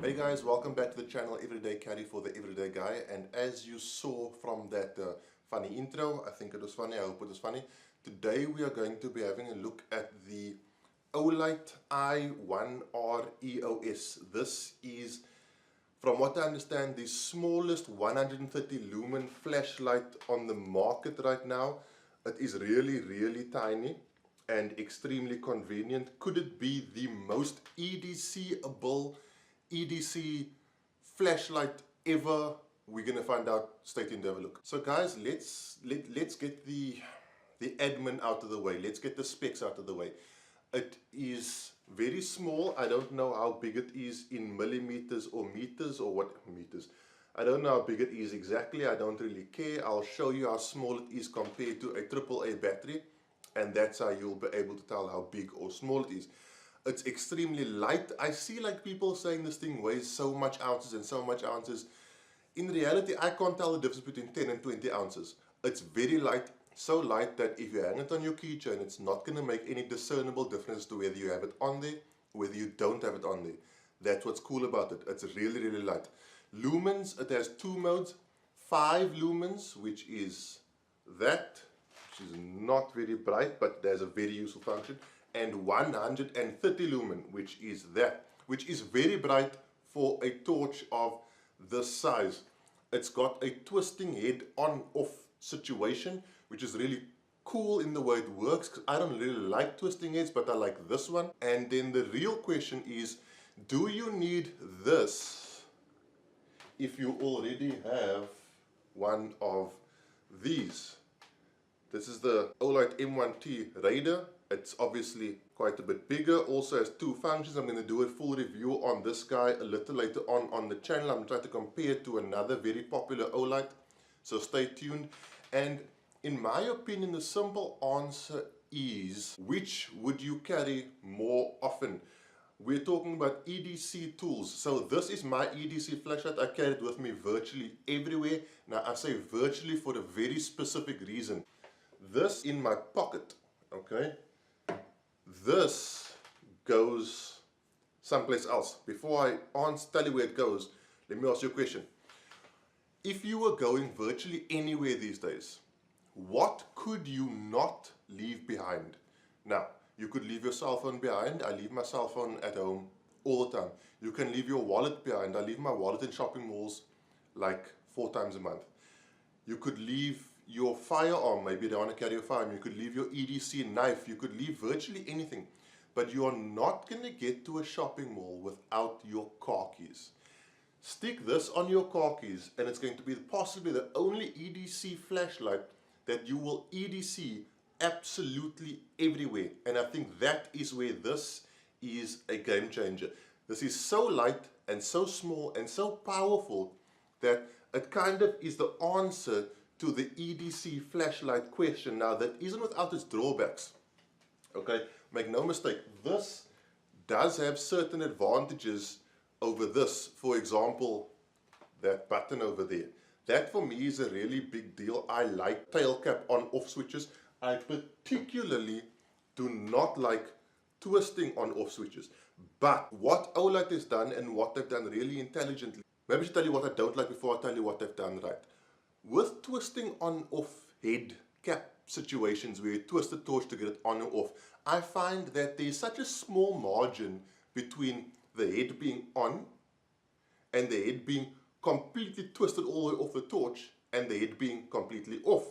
Hey guys, welcome back to the channel Everyday Caddy for the Everyday Guy. And as you saw from that funny intro, I think it was funny, I hope it was funny. Today we are going to be having a look at the Olight i1R EOS. This is, from what I understand, the smallest 130 lumen flashlight on the market right now. It is really tiny and extremely convenient. Could it be the most EDCable EDC flashlight ever? We're gonna find out. Stay tuned to have a look. So guys, let's get the admin out of the way. Let's get the specs out of the way. It is very small. I don't know how big it is in millimeters or meters or what meters. I don't know how big it is exactly. I don't really care. I'll show you how small it is compared to a AAA battery, and that's how you'll be able to tell how big or small it is. It's extremely light. I see like people saying this thing weighs so much ounces and so much ounces. In reality, I can't tell the difference between 10 and 20 ounces. It's very light, so light that if you hang it on your keychain, it's not going to make any discernible difference to whether you have it on there, whether you don't have it on there. That's what's cool about it. It's really light. Lumens, it has two modes. 5 lumens, which is that, which is not very bright, but there's a very useful function. And 130 lumen, which is that, which is very bright for a torch of this size. It's got a twisting head on-off situation, which is really cool in the way it works, because I don't really like twisting heads, but I like this one. And then the real question is, do you need this if you already have one of these? This is the Olight M1T Raider. It's obviously quite a bit bigger, also has two functions. I'm going to do a full review on this guy a little later on the channel. I'm trying to compare it to another very popular Olight, so stay tuned. And in my opinion, the simple answer is, which would you carry more often? We're talking about EDC tools. So this is my EDC flashlight. I carry it with me virtually everywhere. Now I say virtually for a very specific reason. This in my pocket, okay? This goes someplace else. Before I tell you where it goes, let me ask you a question. If you were going virtually anywhere these days, what could you not leave behind? Now, you could leave your cell phone behind. I leave my cell phone at home all the time. You can leave your wallet behind. I leave my wallet in shopping malls like 4 times a month. You could leave your firearm, maybe you don't want to carry a firearm. You could leave your EDC knife. You could leave virtually anything. But you are not going to get to a shopping mall without your car keys. Stick this on your car keys and it's going to be possibly the only EDC flashlight that you will EDC absolutely everywhere. And I think that is where this is a game changer. This is so light and so small and so powerful that it kind of is the answer to the EDC flashlight question. Now that isn't without its drawbacks. Okay, make no mistake, this does have certain advantages over this. For example, that button over there. That for me is a really big deal. I like tail cap on off switches. I particularly do not like twisting on off switches. But what Olight has done and what they've done really intelligently, maybe I should tell you what I don't like before I tell you what they've done right. With twisting on off head cap situations where you twist the torch to get it on or off, I find that there's such a small margin between the head being on and the head being completely twisted all the way off the torch and the head being completely off.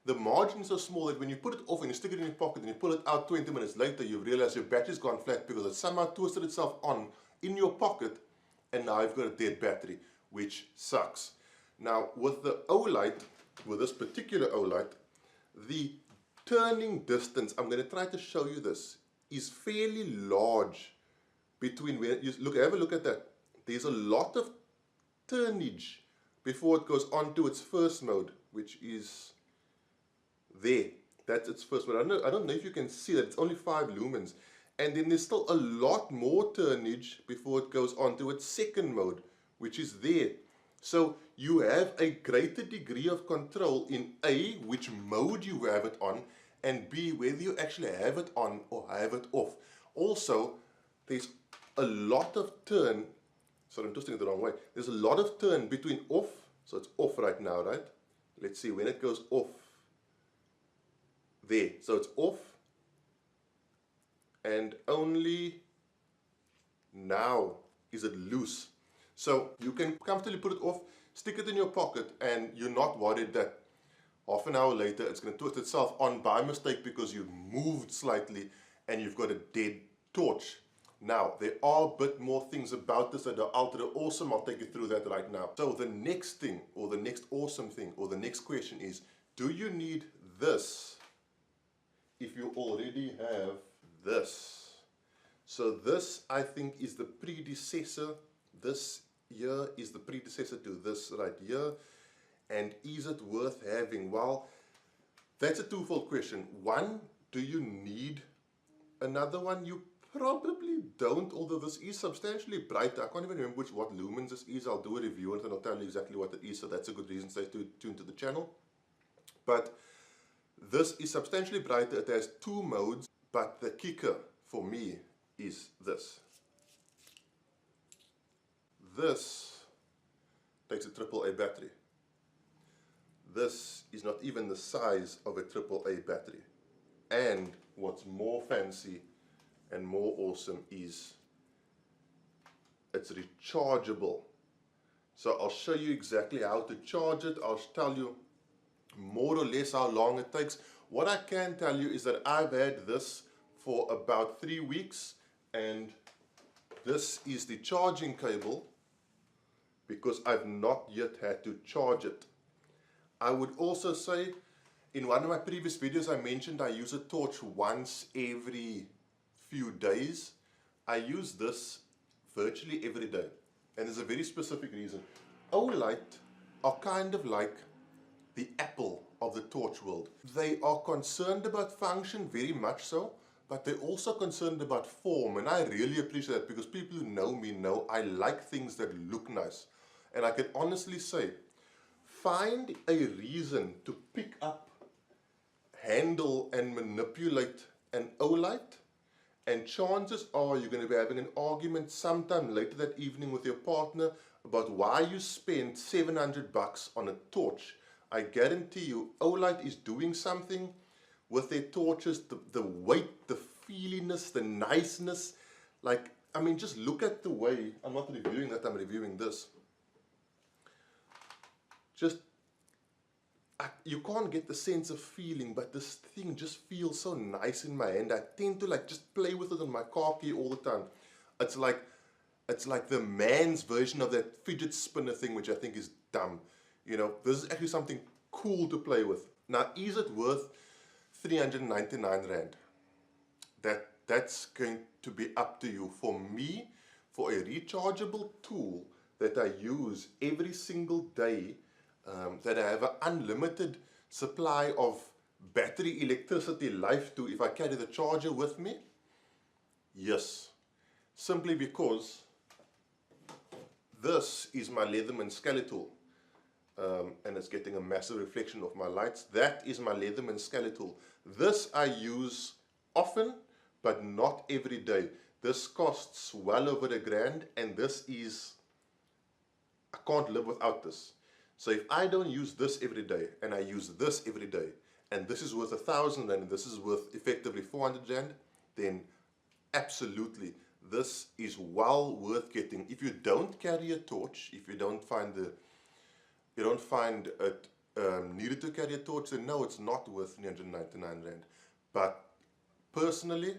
The margin is so small that when you put it off and you stick it in your pocket and you pull it out 20 minutes later, you realize your battery's gone flat because it somehow twisted itself on in your pocket, and now you've got a dead battery, which sucks. Now with the Olight, with this particular Olight, the turning distance, I'm going to try to show you this, is fairly large between where you look. Have a look at that. There's a lot of turnage before it goes on to its first mode, which is there. That's its first mode. I don't know if you can see that. It's only 5 lumens. And then there's still a lot more turnage before it goes on to its second mode, which is there. So you have a greater degree of control in A, which mode you have it on, and B, whether you actually have it on or have it off. Also, there's a lot of turn Sorry, I'm twisting it the wrong way. There's a lot of turn between off, so it's off right now, right? Let's see when it goes off. There, so it's off, and only now is it loose. So you can comfortably put it off, stick it in your pocket, and you're not worried that half an hour later it's going to twist itself on by mistake because you moved slightly and you've got a dead torch. Now, there are a bit more things about this that are ultra awesome. I'll take you through that right now. So the next thing, or the next awesome thing, or the next question is, do you need this if you already have this? So this, I think, is the predecessor. This here is the predecessor to this right here. And is it worth having? Well, that's a twofold question. One, do you need another one? You probably don't, although this is substantially brighter. I can't even remember what lumens this is. I'll do a review on it and I'll tell you exactly what it is, so that's a good reason to stay tuned to the channel. But this is substantially brighter. It has 2 modes, but the kicker for me is this. This takes a AAA battery. This is not even the size of a AAA battery. And what's more fancy and more awesome is it's rechargeable. So I'll show you exactly how to charge it. I'll tell you more or less how long it takes. What I can tell you is that I've had this for about 3 weeks, and this is the charging cable because I've not yet had to charge it. I would also say, in one of my previous videos I mentioned I use a torch once every few days. I use this virtually every day, and there's a very specific reason. Olight are kind of like the Apple of the torch world. They are concerned about function, very much so, but they're also concerned about form, and I really appreciate that because people who know me know I like things that look nice. And I can honestly say, find a reason to pick up, handle and manipulate an Olight, and chances are you're going to be having an argument sometime later that evening with your partner about why you spent $700 on a torch. I guarantee you Olight is doing something with their torches, the weight, the feeliness, the niceness. Like, I mean, just look at the way, I'm not reviewing that, I'm reviewing this. Just, you can't get the sense of feeling, but this thing just feels so nice in my hand. I tend to like just play with it on my car key all the time. It's like the man's version of that fidget spinner thing, which I think is dumb. You know, this is actually something cool to play with. Now, is it worth 399 Rand? That's going to be up to you. For me, for a rechargeable tool that I use every single day, that I have an unlimited supply of battery electricity life to if I carry the charger with me, yes. Simply because this is my Leatherman Skeletal, and it's getting a massive reflection of my lights. That is my Leatherman Skeletal. This I use often, but not every day. This costs well over $1,000, and this is, I can't live without this. So if I don't use this every day, and I use this every day, and this is worth 1,000 Rand, and this is worth effectively 400 Rand, then absolutely, this is well worth getting. If you don't carry a torch, if you don't find it needed to carry a torch, then no, it's not worth 399 Rand. But personally,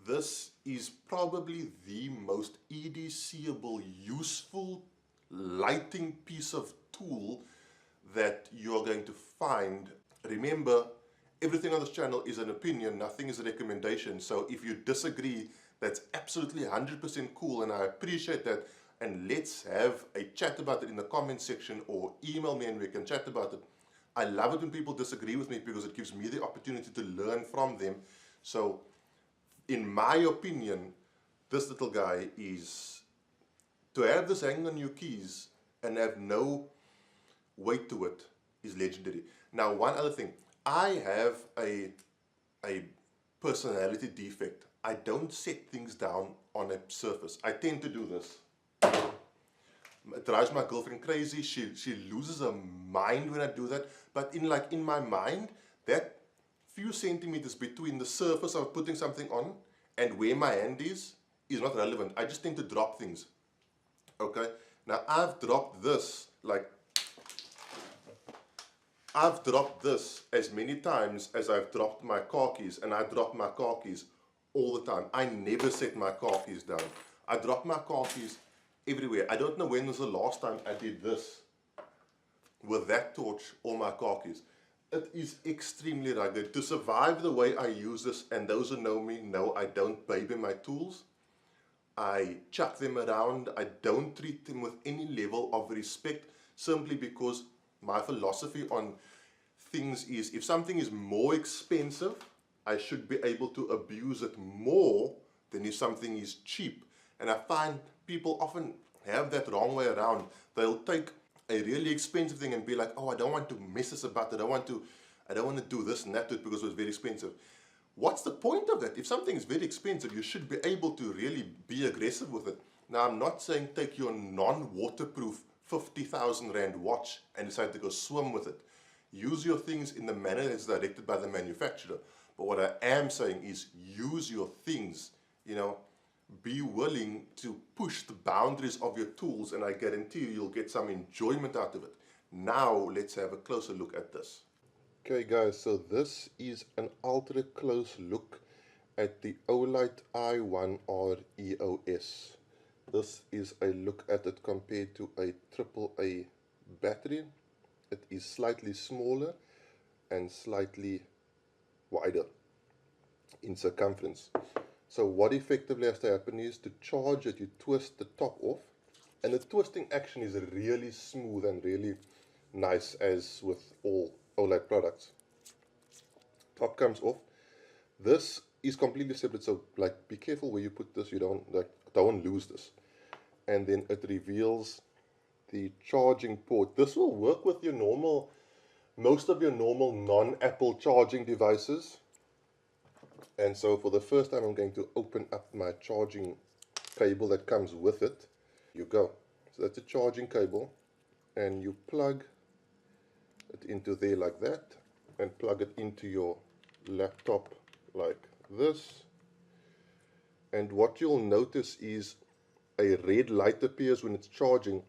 this is probably the most EDCable, useful lighting piece of tool that you're going to find. Remember, everything on this channel is an opinion, nothing is a recommendation. So if you disagree, that's absolutely 100% cool, and I appreciate that. And let's have a chat about it in the comment section, or email me and we can chat about it. I love it when people disagree with me because it gives me the opportunity to learn from them. So in my opinion, this little guy is, to have this hanging on your keys and have no weight to it, is legendary. Now, one other thing, I have a personality defect. I don't set things down on a surface. I tend to do this. It drives my girlfriend crazy. She loses her mind when I do that. But in my mind, that few centimeters between the surface of putting something on and where my hand is not relevant. I just tend to drop things. Okay? Now I've dropped this as many times as I've dropped my car keys, and I drop my car keys all the time. I never set my car keys down. I drop my car keys everywhere. I don't know when was the last time I did this with that torch or my car keys. It is extremely rugged. To survive the way I use this, and those who know me know I don't baby my tools. I chuck them around. I don't treat them with any level of respect, simply because my philosophy on things is, if something is more expensive, I should be able to abuse it more than if something is cheap. And I find people often have that wrong way around. They'll take a really expensive thing and be like, oh, I don't want to mess this about. I don't want to do this and that to it because it was very expensive. What's the point of that? If something is very expensive, you should be able to really be aggressive with it. Now, I'm not saying take your non-waterproof 50,000 Rand watch and decide to go swim with it. Use your things in the manner that's directed by the manufacturer. But what I am saying is use your things, be willing to push the boundaries of your tools, and I guarantee you'll get some enjoyment out of it. Now, let's have a closer look at this. Okay guys, so this is an ultra close look at the Olight i1R EOS. This is a look at it compared to a AAA battery. It is slightly smaller and slightly wider in circumference. So what effectively has to happen is, to charge it, you twist the top off, and the twisting action is really smooth and really nice, as with all Olight products. Top comes off. This is completely separate, so be careful where you put this. You don't lose this. And then it reveals the charging port. This will work with your most of your normal non-Apple charging devices. And so for the first time, I'm going to open up my charging cable that comes with it. You go. So that's a charging cable, and you plug it into there like that, and plug it into your laptop like this. And what you'll notice is a red light appears when it's charging,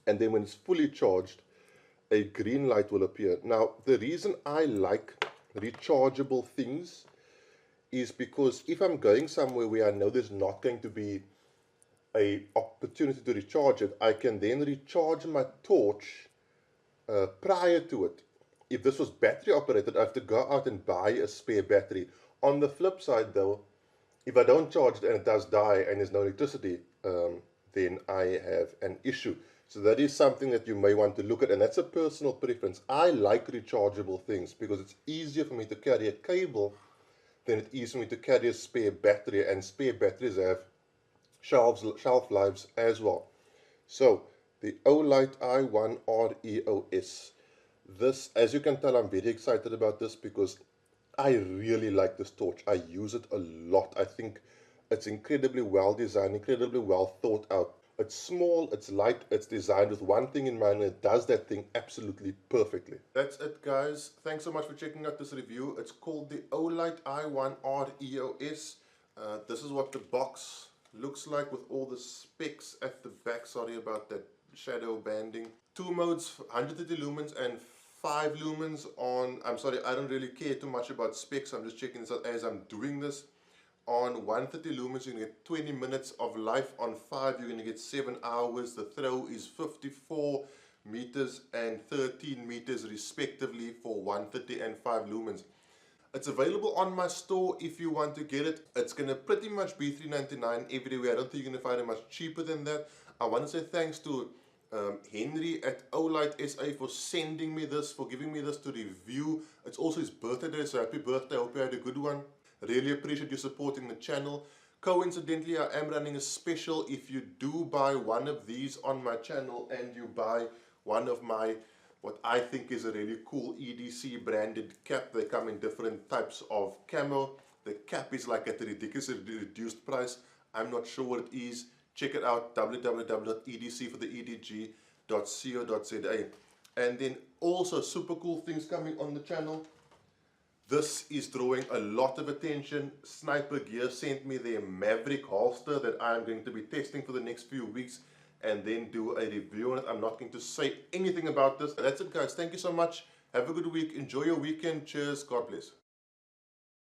and then when it's fully charged, a green light will appear. Now, the reason I like rechargeable things is because if I'm going somewhere where I know there's not going to be an opportunity to recharge it, I can then recharge my torch prior to it. If this was battery operated, I have to go out and buy a spare battery. On the flip side though, if I don't charge it and it does die and there's no electricity, then I have an issue. So that is something that you may want to look at, and that's a personal preference. I like rechargeable things because it's easier for me to carry a cable than it is for me to carry a spare battery, and spare batteries have shelf lives as well. So the Olight i1R EOS. This, as you can tell, I'm very excited about this because I really like this torch. I use it a lot. I think it's incredibly well designed, incredibly well thought out. It's small, it's light, it's designed with one thing in mind, and it does that thing absolutely perfectly. That's it guys. Thanks so much for checking out this review. It's called the Olight i1R EOS. This is what the box looks like with all the specs at the back. Sorry about that shadow banding. 2 modes, 130 lumens and 5 lumens on, I'm sorry, I don't really care too much about specs. I'm just checking this out as I'm doing this. On 130 lumens, you're going to get 20 minutes of life. On 5, you're going to get 7 hours. The throw is 54 meters and 13 meters respectively for 130 and 5 lumens. It's available on my store if you want to get it. It's going to pretty much be $3.99 everywhere. I don't think you're going to find it much cheaper than that. I want to say thanks to Henry at Olight SA for sending me this, for giving me this to review. It's also his birthday, so happy birthday. I hope you had a good one. Really appreciate you supporting the channel. Coincidentally, I am running a special. If you do buy one of these on my channel and you buy one of my, what I think is a really cool EDC branded cap, they come in different types of camo. The cap is like at a ridiculously reduced price. I'm not sure what it is. check it out, www.edc.co.za. And then also super cool things coming on the channel. This is drawing a lot of attention. Sniper Gear sent me their Maverick holster that I'm going to be testing for the next few weeks and then do a review on it. I'm not going to say anything about this. That's it, guys. Thank you so much. Have a good week. Enjoy your weekend. Cheers. God bless.